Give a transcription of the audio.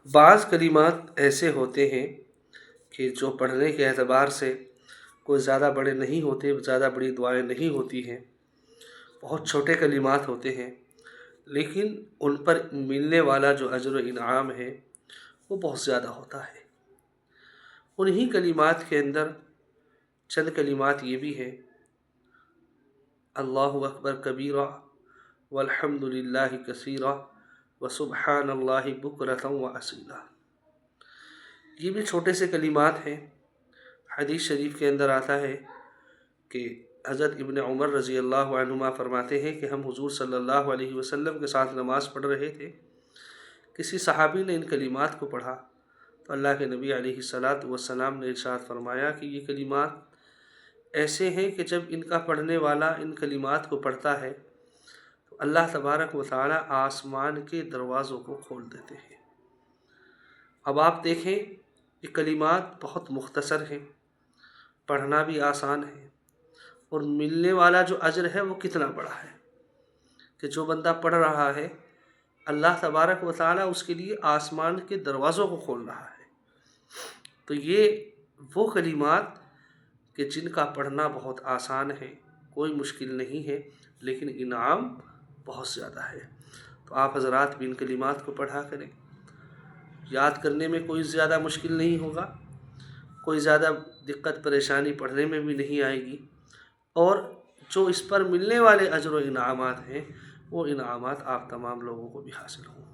بعض کلمات ایسے ہوتے ہیں کہ جو پڑھنے کے اعتبار سے کوئی زیادہ بڑے نہیں ہوتے، زیادہ بڑی دعائیں نہیں ہوتی ہیں، بہت چھوٹے کلمات ہوتے ہیں، لیکن ان پر ملنے والا جو اجر و انعام ہے وہ بہت زیادہ ہوتا ہے۔ انہی کلمات کے اندر چند کلمات یہ بھی ہیں: اللہ اکبر کبیرہ والحمد للہ کثیرہ وسبحان اللہ بکرۃ واصیلا۔ یہ بھی چھوٹے سے کلمات ہیں۔ حدیث شریف کے اندر آتا ہے کہ حضرت ابن عمر رضی اللہ عنہما فرماتے ہیں کہ ہم حضور صلی اللہ علیہ وسلم کے ساتھ نماز پڑھ رہے تھے، کسی صحابی نے ان کلمات کو پڑھا تو اللہ کے نبی علیہ الصلاۃ والسلام نے ارشاد فرمایا کہ یہ کلمات ایسے ہیں کہ جب ان کا پڑھنے والا ان کلمات کو پڑھتا ہے تو اللہ تبارک و تعالی آسمان کے دروازوں کو کھول دیتے ہیں۔ اب آپ دیکھیں یہ کلمات بہت مختصر ہیں، پڑھنا بھی آسان ہے، اور ملنے والا جو اجر ہے وہ کتنا بڑا ہے کہ جو بندہ پڑھ رہا ہے اللہ تبارک و تعالی اس کے لیے آسمان کے دروازوں کو کھول رہا ہے۔ تو یہ وہ کلمات کہ جن کا پڑھنا بہت آسان ہے، کوئی مشکل نہیں ہے، لیکن انعام بہت زیادہ ہے۔ تو آپ حضرات بھی ان کلمات کو پڑھا کریں، یاد کرنے میں کوئی زیادہ مشکل نہیں ہوگا، کوئی زیادہ دقت پریشانی پڑھنے میں بھی نہیں آئے گی، اور جو اس پر ملنے والے اجر و انعامات ہیں وہ انعامات آپ تمام لوگوں کو بھی حاصل ہوں گے۔